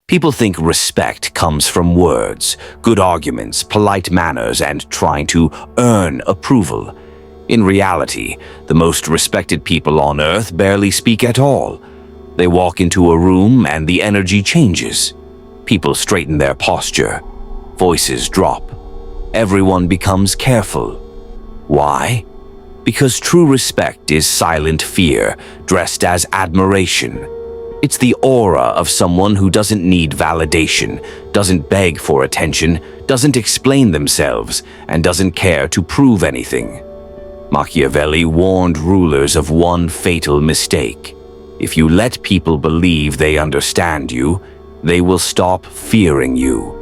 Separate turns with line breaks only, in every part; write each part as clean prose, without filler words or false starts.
People think respect comes from words, good arguments, polite manners, and trying to earn approval. In reality, the most respected people on earth barely speak at all. They walk into a room and the energy changes. People straighten their posture. Voices drop. Everyone becomes careful. Why? Because true respect is silent fear, dressed as admiration. It's the aura of someone who doesn't need validation, doesn't beg for attention, doesn't explain themselves, and doesn't care to prove anything. Machiavelli warned rulers of one fatal mistake. If you let people believe they understand you, they will stop fearing you.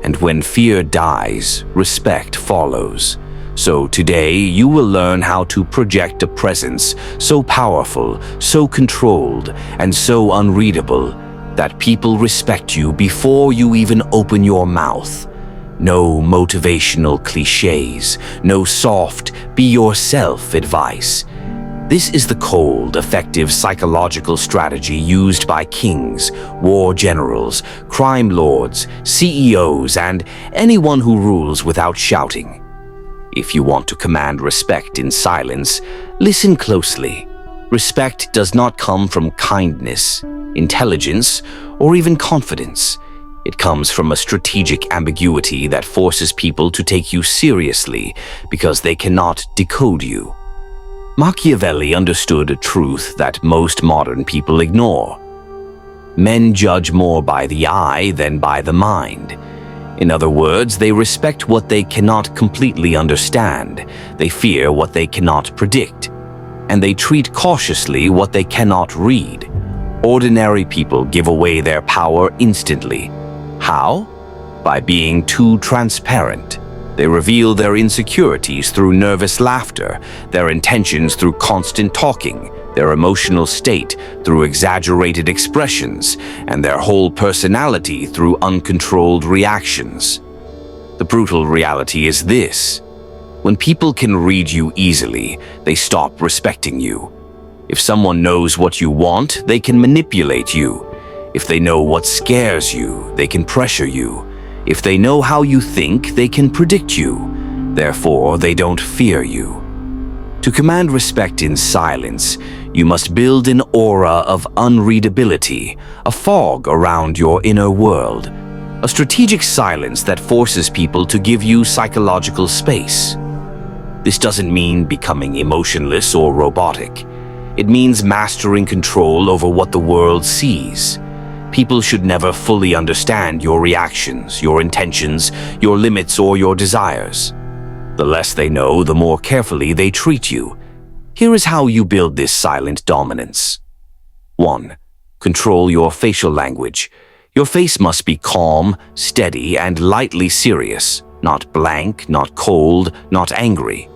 And when fear dies, respect follows. So today, you will learn how to project a presence so powerful, so controlled, and so unreadable that people respect you before you even open your mouth. No motivational cliches, no soft, be yourself advice. This is the cold, effective psychological strategy used by kings, war generals, crime lords, CEOs, and anyone who rules without shouting. If you want to command respect in silence, listen closely. Respect does not come from kindness, intelligence, or even confidence. It comes from a strategic ambiguity that forces people to take you seriously because they cannot decode you. Machiavelli understood a truth that most modern people ignore. Men judge more by the eye than by the mind. In other words, they respect what they cannot completely understand, they fear what they cannot predict, and they treat cautiously what they cannot read. Ordinary people give away their power instantly. How? By being too transparent. They reveal their insecurities through nervous laughter, their intentions through constant talking, their emotional state through exaggerated expressions, and their whole personality through uncontrolled reactions. The brutal reality is this: when people can read you easily, they stop respecting you. If someone knows what you want, they can manipulate you. If they know what scares you, they can pressure you. If they know how you think, they can predict you. Therefore, they don't fear you. To command respect in silence, you must build an aura of unreadability, a fog around your inner world, a strategic silence that forces people to give you psychological space. This doesn't mean becoming emotionless or robotic. It means mastering control over what the world sees. People should never fully understand your reactions, your intentions, your limits, or your desires. The less they know, the more carefully they treat you. Here is how you build this silent dominance. 1. Control your facial language. Your face must be calm, steady, and lightly serious, not blank, not cold, not angry.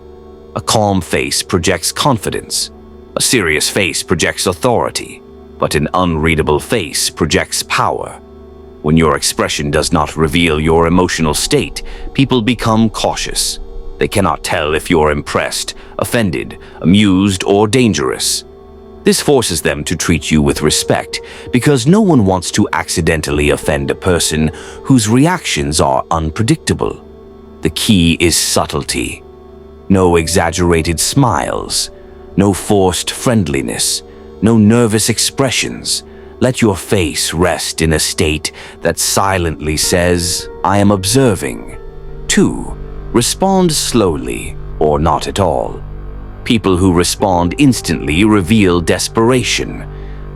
A calm face projects confidence. A serious face projects authority. But an unreadable face projects power. When your expression does not reveal your emotional state, people become cautious. They cannot tell if you're impressed, offended, amused, or dangerous. This forces them to treat you with respect because no one wants to accidentally offend a person whose reactions are unpredictable. The key is subtlety. No exaggerated smiles, no forced friendliness, no nervous expressions. Let your face rest in a state that silently says, "I am observing." 2. Respond slowly, or not at all. People who respond instantly reveal desperation.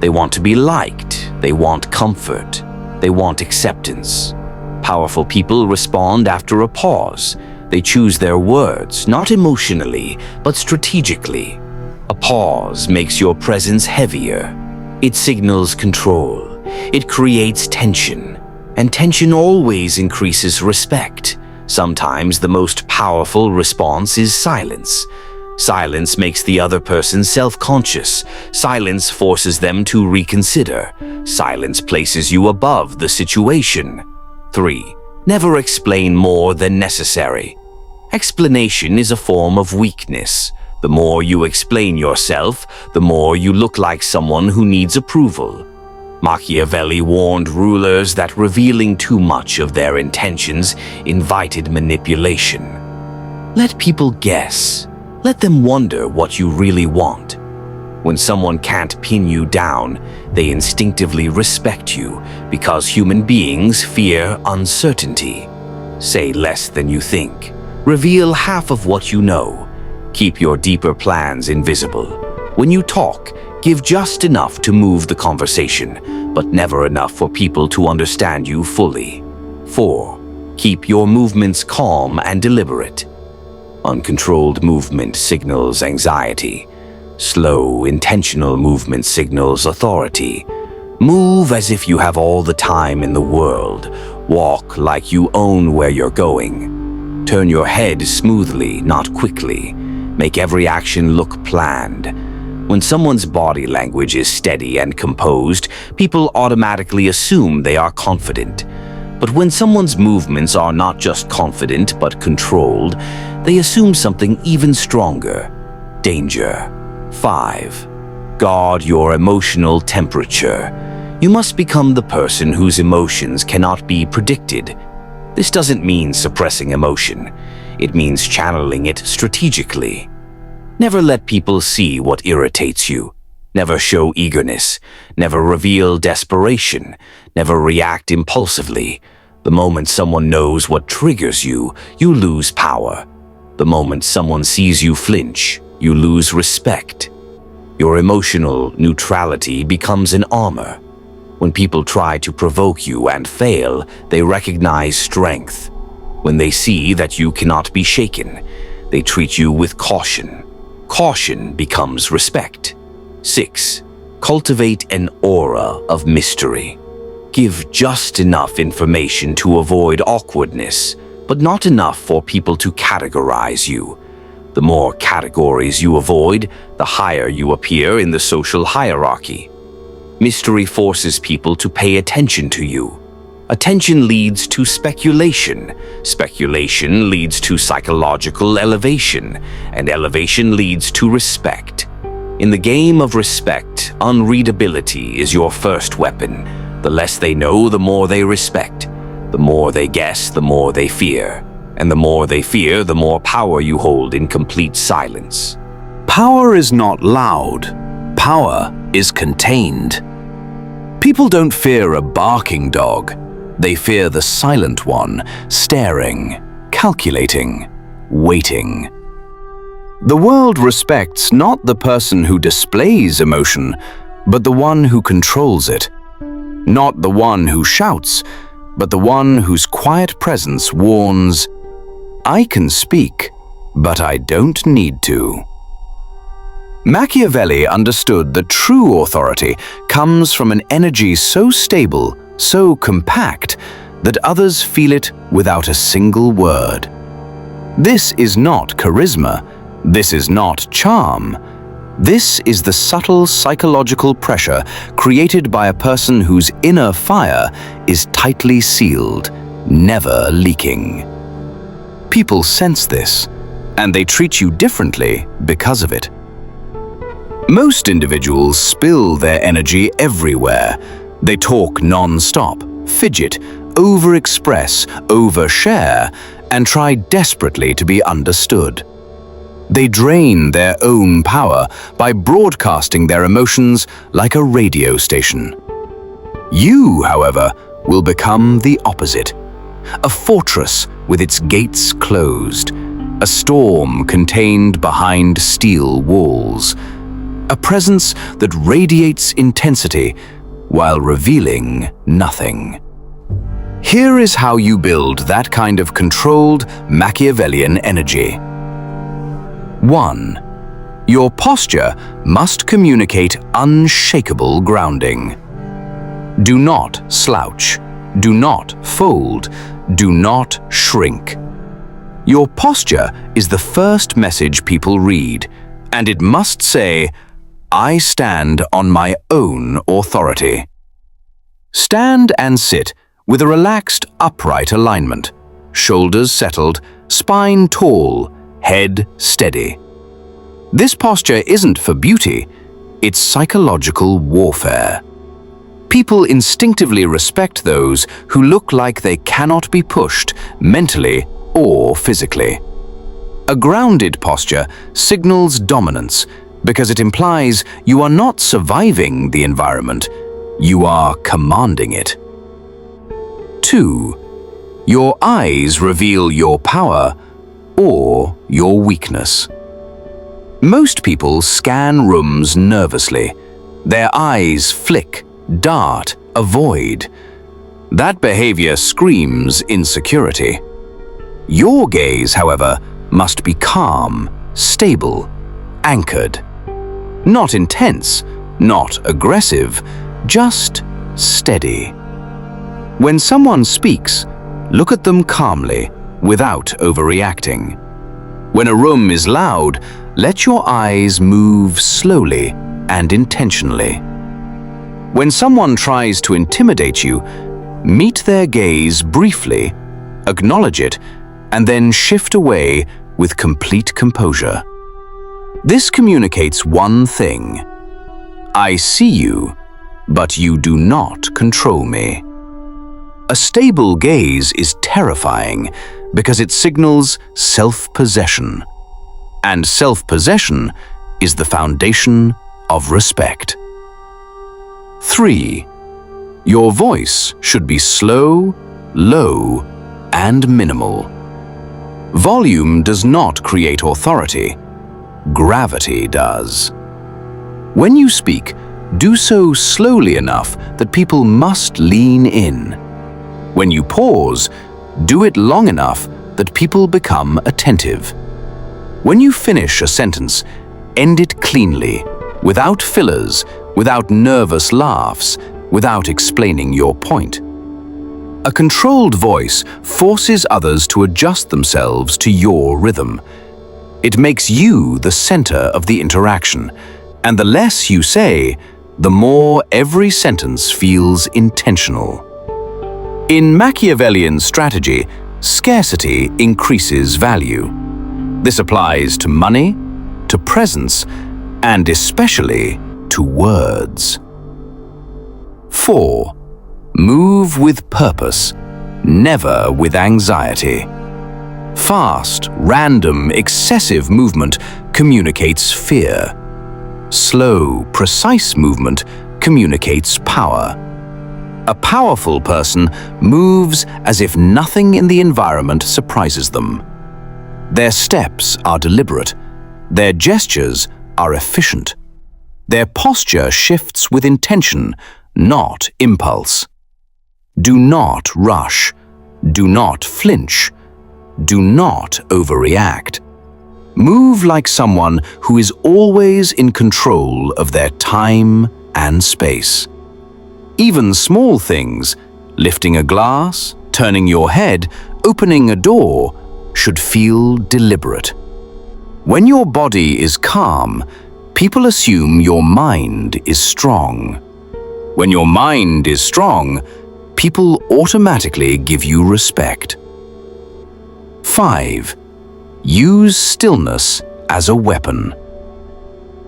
They want to be liked, they want comfort, they want acceptance. Powerful people respond after a pause. They choose their words, not emotionally, but strategically. A pause makes your presence heavier. It signals control. It creates tension. And tension always increases respect. Sometimes the most powerful response is silence. Silence makes the other person self-conscious. Silence forces them to reconsider. Silence places you above the situation. 3. Never explain more than necessary. Explanation is a form of weakness. The more you explain yourself, the more you look like someone who needs approval. Machiavelli warned rulers that revealing too much of their intentions invited manipulation. Let people guess. Let them wonder what you really want. When someone can't pin you down, they instinctively respect you because human beings fear uncertainty. Say less than you think. Reveal half of what you know. Keep your deeper plans invisible. When you talk, give just enough to move the conversation, but never enough for people to understand you fully. 4. Keep your movements calm and deliberate. Uncontrolled movement signals anxiety. Slow, intentional movement signals authority. Move as if you have all the time in the world. Walk like you own where you're going. Turn your head smoothly, not quickly. Make every action look planned. When someone's body language is steady and composed, people automatically assume they are confident. But when someone's movements are not just confident but controlled, they assume something even stronger: danger. 5. Guard your emotional temperature. You must become the person whose emotions cannot be predicted. This doesn't mean suppressing emotion. It means channeling it strategically. Never let people see what irritates you. Never show eagerness. Never reveal desperation. Never react impulsively. The moment someone knows what triggers you, you lose power. The moment someone sees you flinch, you lose respect. Your emotional neutrality becomes an armor. When people try to provoke you and fail, they recognize strength. When they see that you cannot be shaken, they treat you with caution. Caution becomes respect. 6. Cultivate an aura of mystery. Give just enough information to avoid awkwardness, but not enough for people to categorize you. The more categories you avoid, the higher you appear in the social hierarchy. Mystery forces people to pay attention to you. Attention leads to speculation. Speculation leads to psychological elevation, and elevation leads to respect. In the game of respect, unreadability is your first weapon. The less they know, the more they respect. The more they guess, the more they fear. And the more they fear, the more power you hold in complete silence.
Power is not loud. Power is contained. People don't fear a barking dog. They fear the silent one, staring, calculating, waiting. The world respects not the person who displays emotion, but the one who controls it. Not the one who shouts, but the one whose quiet presence warns, "I can speak, but I don't need to." Machiavelli understood that true authority comes from an energy so stable, so compact, that others feel it without a single word. This is not charisma. This is not charm. This is the subtle psychological pressure created by a person whose inner fire is tightly sealed, never leaking. People sense this, and they treat you differently because of it. Most individuals spill their energy everywhere. They talk non-stop, fidget, overexpress, overshare, and try desperately to be understood. They drain their own power by broadcasting their emotions like a radio station. You, however, will become the opposite. A fortress with its gates closed, a storm contained behind steel walls, a presence that radiates intensity while revealing nothing. Here is how you build that kind of controlled Machiavellian energy. 1. Your posture must communicate unshakable grounding. Do not slouch. Do not fold. Do not shrink. Your posture is the first message people read, and it must say, "I stand on my own authority." Stand and sit with a relaxed, upright alignment, shoulders settled, spine tall, head steady. This posture isn't for beauty, it's psychological warfare. People instinctively respect those who look like they cannot be pushed mentally or physically. A grounded posture signals dominance because it implies you are not surviving the environment, you are commanding it. 2. Your eyes reveal your power or your weakness. Most people scan rooms nervously. Their eyes flick, dart, avoid. That behavior screams insecurity. Your gaze, however, must be calm, stable, anchored. Not intense, not aggressive, just steady. When someone speaks, look at them calmly, without overreacting. When a room is loud, let your eyes move slowly and intentionally. When someone tries to intimidate you, meet their gaze briefly, acknowledge it, and then shift away with complete composure. This communicates one thing: I see you, but you do not control me. A stable gaze is terrifying because it signals self-possession. And self-possession is the foundation of respect. 3. Your voice should be slow, low, and minimal. Volume does not create authority. Gravity does. When you speak, do so slowly enough that people must lean in. When you pause, do it long enough that people become attentive. When you finish a sentence, end it cleanly, without fillers, without nervous laughs, without explaining your point. A controlled voice forces others to adjust themselves to your rhythm. It makes you the center of the interaction, and the less you say, the more every sentence feels intentional. In Machiavellian strategy, scarcity increases value. This applies to money, to presence, and especially to words. 4. Move with purpose, never with anxiety. Fast, random, excessive movement communicates fear. Slow, precise movement communicates power. A powerful person moves as if nothing in the environment surprises them. Their steps are deliberate. Their gestures are efficient. Their posture shifts with intention, not impulse. Do not rush. Do not flinch. Do not overreact. Move like someone who is always in control of their time and space. Even small things, lifting a glass, turning your head, opening a door, should feel deliberate. When your body is calm, people assume your mind is strong. When your mind is strong, people automatically give you respect. 5. Use stillness as a weapon.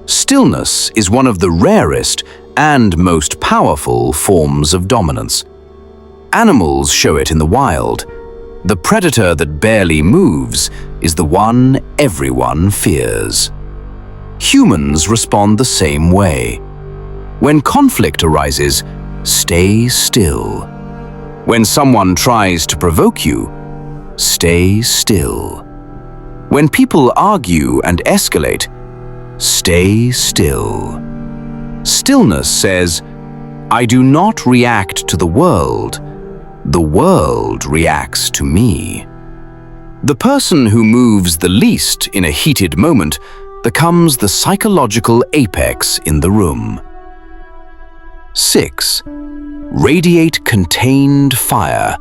Stillness is one of the rarest and most powerful forms of dominance. Animals show it in the wild. The predator that barely moves is the one everyone fears. Humans respond the same way. When conflict arises, stay still. When someone tries to provoke you, stay still. When people argue and escalate, stay still. Stillness says, I do not react to the world reacts to me. The person who moves the least in a heated moment becomes the psychological apex in the room. 6. Radiate contained fire,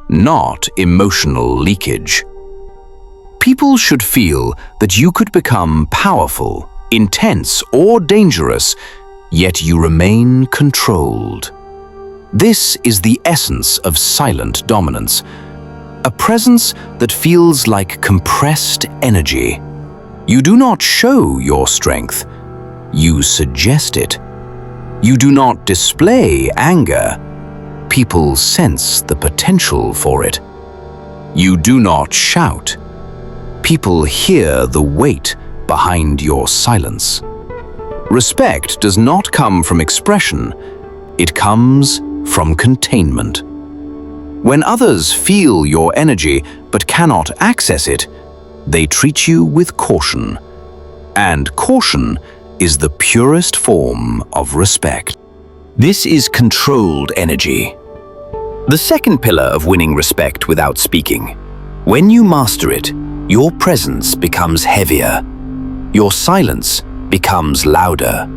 not emotional leakage. People should feel that you could become powerful, intense, or dangerous, yet you remain controlled. This is the essence of silent dominance, a presence that feels like compressed energy. You do not show your strength, you suggest it. You do not display anger. People sense the potential for it. You do not shout. People hear the weight behind your silence. Respect does not come from expression. It comes from containment. When others feel your energy but cannot access it, they treat you with caution. And caution is the purest form of respect. This is controlled energy. The second pillar of winning respect without speaking. When you master it, your presence becomes heavier. Your silence becomes louder,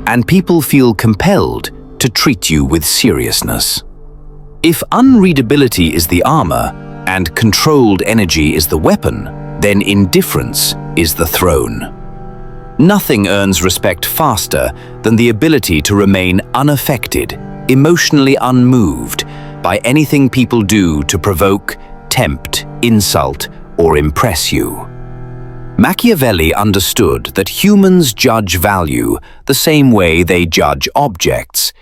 and people feel compelled to treat you with seriousness. If unreadability is the armor and controlled energy is the weapon, then indifference is the throne. Nothing earns respect faster than the ability to remain unaffected, emotionally unmoved by anything people do to provoke, tempt, insult, or impress you. Machiavelli understood that humans judge value the same way they judge objects.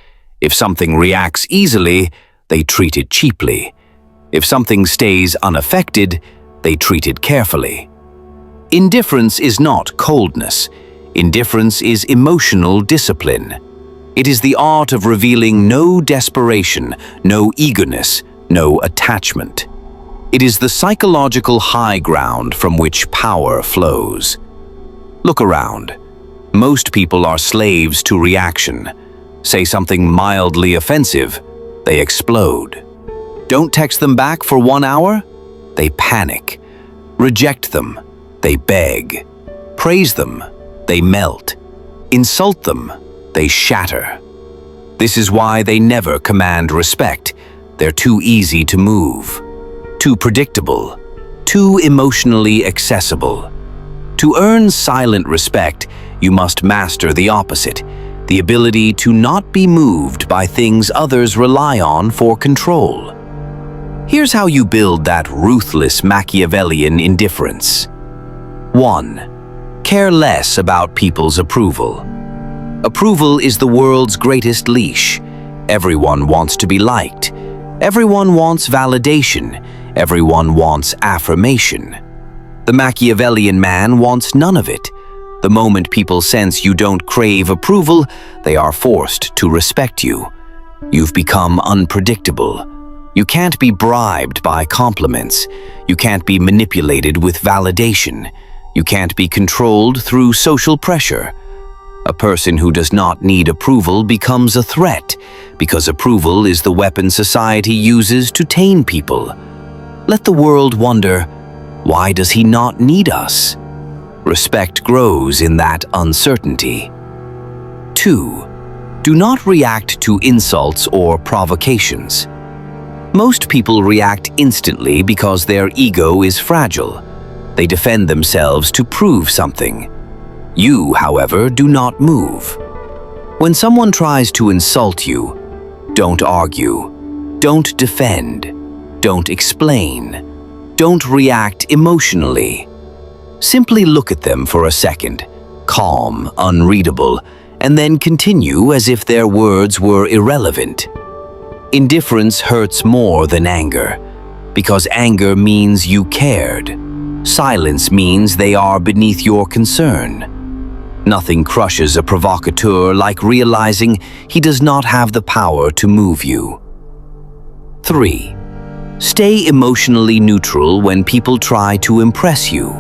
If something reacts easily, they treat it cheaply. If something stays unaffected, they treat it carefully. Indifference is not coldness. Indifference is emotional discipline. It is the art of revealing no desperation, no eagerness, no attachment. It is the psychological high ground from which power flows. Look around. Most people are slaves to reaction. Say something mildly offensive, they explode. Don't text them back for 1 hour? They panic. Reject them, they beg. Praise them, they melt. Insult them, they shatter. This is why they never command respect. They're too easy to move. Too predictable, too emotionally accessible. To earn silent respect, you must master the opposite, the ability to not be moved by things others rely on for control. Here's how you build that ruthless Machiavellian indifference. 1. Care less about people's approval. Approval is the world's greatest leash. Everyone wants to be liked. Everyone wants validation. Everyone wants affirmation. The Machiavellian man wants none of it. The moment people sense you don't crave approval, they are forced to respect you. You've become unpredictable. You can't be bribed by compliments. You can't be manipulated with validation. You can't be controlled through social pressure. A person who does not need approval becomes a threat, because approval is the weapon society uses to tame people. Let the world wonder, why does he not need us? Respect grows in that uncertainty. 2. Do not react to insults or provocations. Most people react instantly because their ego is fragile. They defend themselves to prove something. You, however, do not move. When someone tries to insult you, don't argue, don't defend, don't explain, don't react emotionally. Simply look at them for a second, calm, unreadable, and then continue as if their words were irrelevant. Indifference hurts more than anger, because anger means you cared. Silence means they are beneath your concern. Nothing crushes a provocateur like realizing he does not have the power to move you. 3. Stay emotionally neutral when people try to impress you.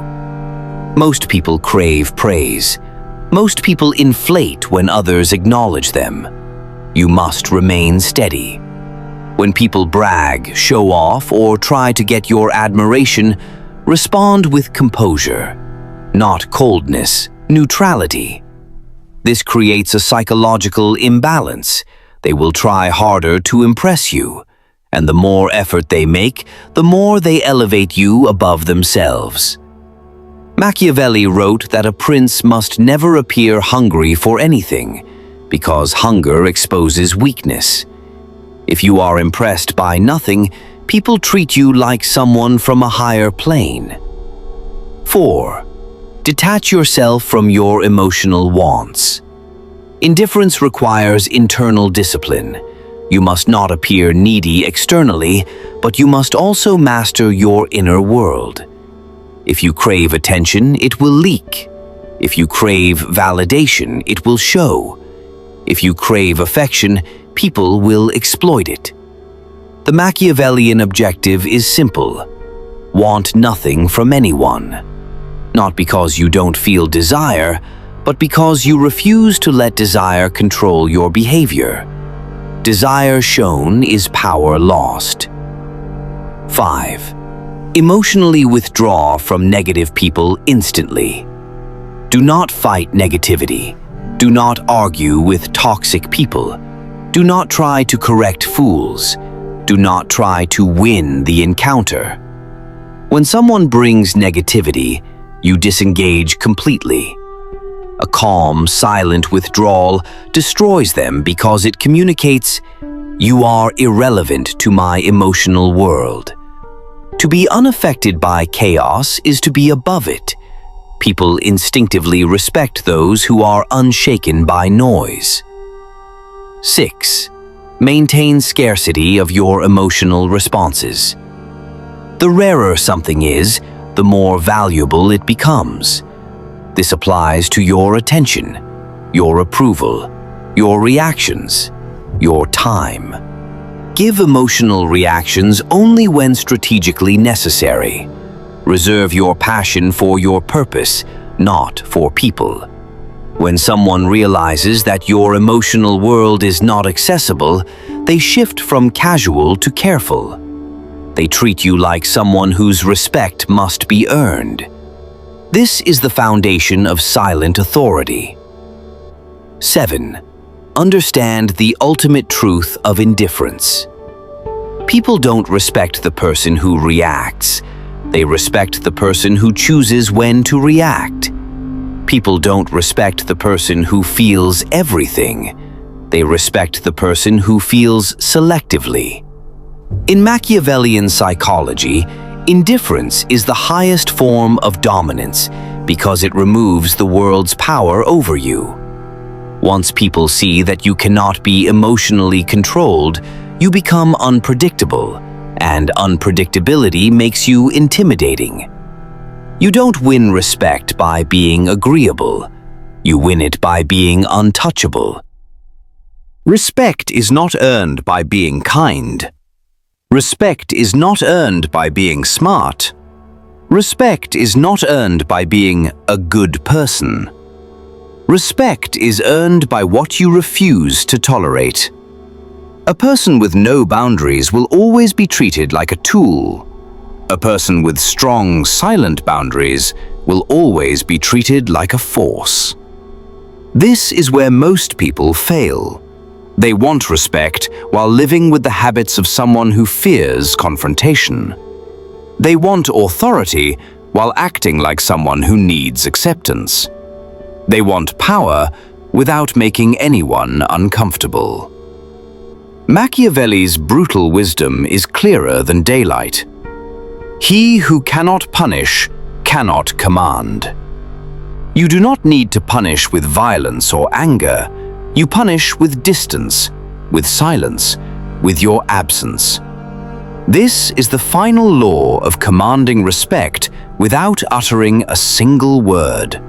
Most people crave praise. Most people inflate when others acknowledge them. You must remain steady. When people brag, show off, or try to get your admiration, respond with composure, not coldness, neutrality. This creates a psychological imbalance. They will try harder to impress you, and the more effort they make, the more they elevate you above themselves. Machiavelli wrote that a prince must never appear hungry for anything, because hunger exposes weakness. If you are impressed by nothing, people treat you like someone from a higher plane. 4. Detach yourself from your emotional wants.
Indifference requires internal discipline. You must not appear needy externally, but you must also master your inner world. If you crave attention, it will leak. If you crave validation, it will show. If you crave affection, people will exploit it. The Machiavellian objective is simple. Want nothing from anyone. Not because you don't feel desire, but because you refuse to let desire control your behavior. Desire shown is power lost. 5. Emotionally withdraw from negative people instantly. Do not fight negativity. Do not argue with toxic people. Do not try to correct fools. Do not try to win the encounter. When someone brings negativity, you disengage completely. A calm, silent withdrawal destroys them because it communicates, "You are irrelevant to my emotional world." To be unaffected by chaos is to be above it. People instinctively respect those who are unshaken by noise. 6. Maintain scarcity of your emotional responses. The rarer something is, the more valuable it becomes. This applies to your attention, your approval, your reactions, your time. Give emotional reactions only when strategically necessary. Reserve your passion for your purpose, not for people. When someone realizes that your emotional world is not accessible, they shift from casual to careful. They treat you like someone whose respect must be earned. This is the foundation of silent authority. 7. Understand the ultimate truth of indifference. People don't respect the person who reacts. They respect the person who chooses when to react. People don't respect the person who feels everything. They respect the person who feels selectively. In Machiavellian psychology, indifference is the highest form of dominance because it removes the world's power over you. Once people see that you cannot be emotionally controlled, you become unpredictable, and unpredictability makes you intimidating. You don't win respect by being agreeable. You win it by being untouchable. Respect is not earned by being kind. Respect is not earned by being smart. Respect is not earned by being a good person. Respect is earned by what you refuse to tolerate. A person with no boundaries will always be treated like a tool. A person with strong, silent boundaries will always be treated like a force. This is where most people fail. They want respect while living with the habits of someone who fears confrontation. They want authority while acting like someone who needs acceptance. They want power without making anyone uncomfortable. Machiavelli's brutal wisdom is clearer than daylight. He who cannot punish cannot command. You do not need to punish with violence or anger. You punish with distance, with silence, with your absence. This is the final law of commanding respect without uttering a single word.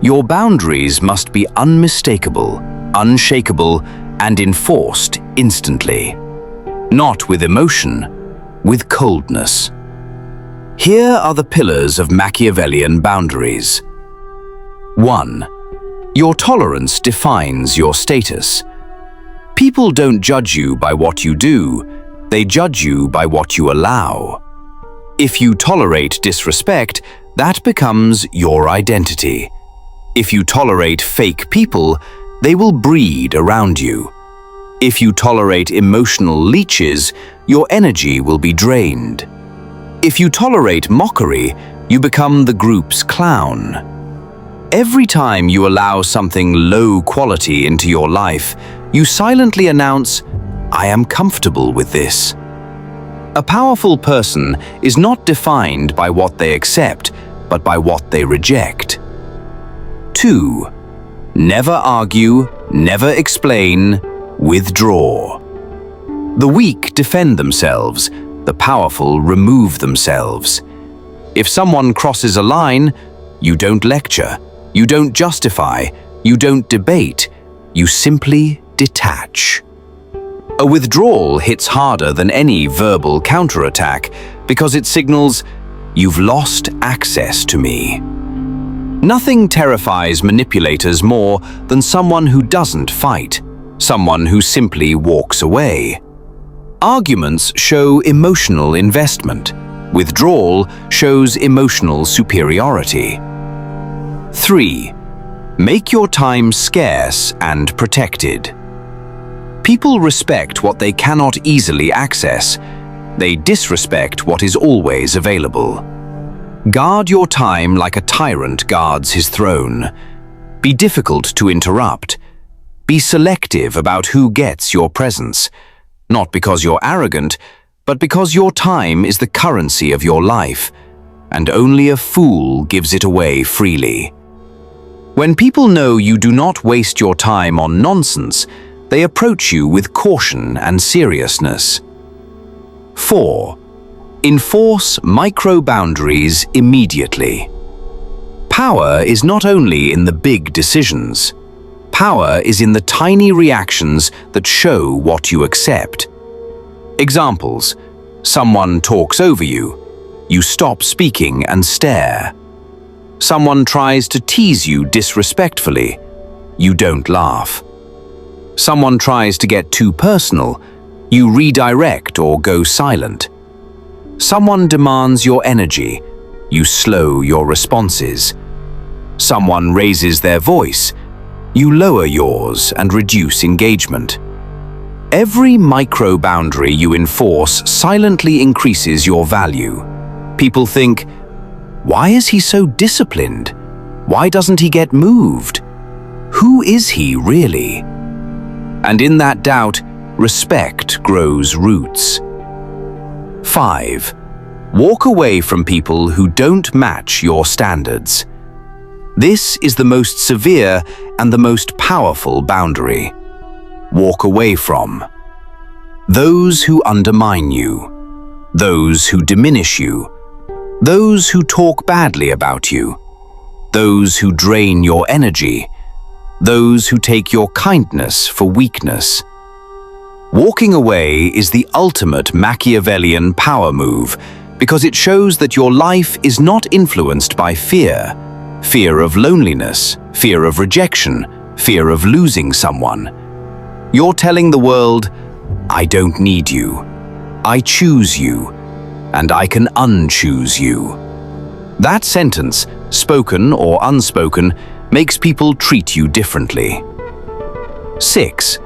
Your boundaries must be unmistakable, unshakable, and enforced instantly. Not with emotion, with coldness. Here are the pillars of Machiavellian boundaries. 1. Your tolerance defines your status. People don't judge you by what you do, they judge you by what you allow. If you tolerate disrespect, that becomes your identity. If you tolerate fake people, they will breed around you. If you tolerate emotional leeches, your energy will be drained. If you tolerate mockery, you become the group's clown. Every time you allow something low quality into your life, you silently announce, "I am comfortable with this." A powerful person is not defined by what they accept, but by what they reject. 2.
Never argue, never explain, withdraw. The weak defend themselves, the powerful remove themselves. If someone crosses a line, you don't lecture, you don't justify, you don't debate, you simply detach. A withdrawal hits harder than any verbal counterattack because it signals, "You've lost access to me." Nothing terrifies manipulators more than someone who doesn't fight, someone who simply walks away. Arguments show emotional investment. Withdrawal shows emotional superiority. 3. Make your time scarce and protected. People respect what they cannot easily access. They disrespect what is always available. Guard your time like a tyrant guards his throne. Be difficult to interrupt. Be selective about who gets your presence, not because you're arrogant, but because your time is the currency of your life, and only a fool gives it away freely. When people know you do not waste your time on nonsense, they approach you with caution and seriousness. 4. Enforce micro-boundaries immediately. Power is not only in the big decisions. Power is in the tiny reactions that show what you accept. Examples: someone talks over you. You stop speaking and stare. Someone tries to tease you disrespectfully. You don't laugh. Someone tries to get too personal. You redirect or go silent. Someone demands your energy. You slow your responses. Someone raises their voice. You lower yours and reduce engagement. Every micro-boundary you enforce silently increases your value. People think, "Why is he so disciplined? Why doesn't he get moved? Who is he really?" And in that doubt, respect grows roots. 5. Walk away from people who don't match your standards. This is the most severe and the most powerful boundary. Walk away from those who undermine you, those who diminish you, those who talk badly about you, those who drain your energy, those who take your kindness for weakness. Walking away is the ultimate Machiavellian power move because it shows that your life is not influenced by fear. Fear of loneliness, fear of rejection, fear of losing someone. You're telling the world, "I don't need you. I choose you, and I can unchoose you." That sentence, spoken or unspoken, makes people treat you differently. 6.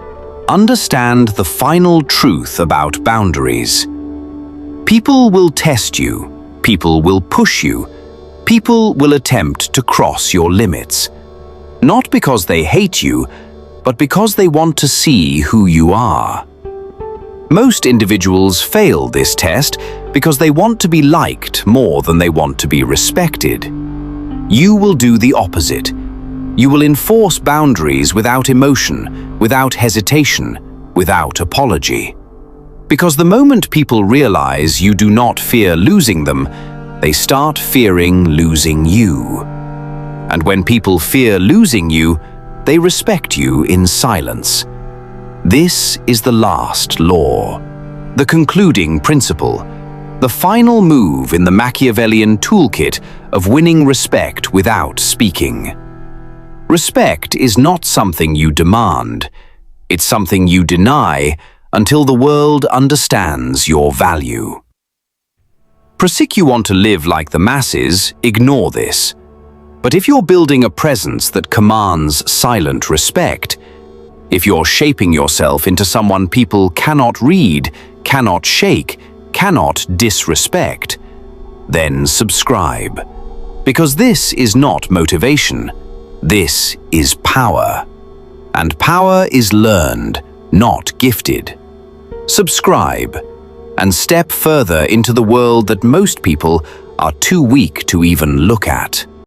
Understand the final truth about boundaries. People will test you. People will push you. People will attempt to cross your limits. Not because they hate you, but because they want to see who you are. Most individuals fail this test because they want to be liked more than they want to be respected. You will do the opposite. You will enforce boundaries without emotion, without hesitation, without apology. Because the moment people realize you do not fear losing them, they start fearing losing you. And when people fear losing you, they respect you in silence. This is the last law, the concluding principle, the final move in the Machiavellian toolkit of winning respect without speaking. Respect is not something you demand. It's something you deny until the world understands your value. You want to live like the masses, ignore this. But if you're building a presence that commands silent respect, if you're shaping yourself into someone people cannot read, cannot shake, cannot disrespect, then subscribe. Because this is not motivation, this is power. And power is learned, not gifted. Subscribe and step further into the world that most people are too weak to even look at.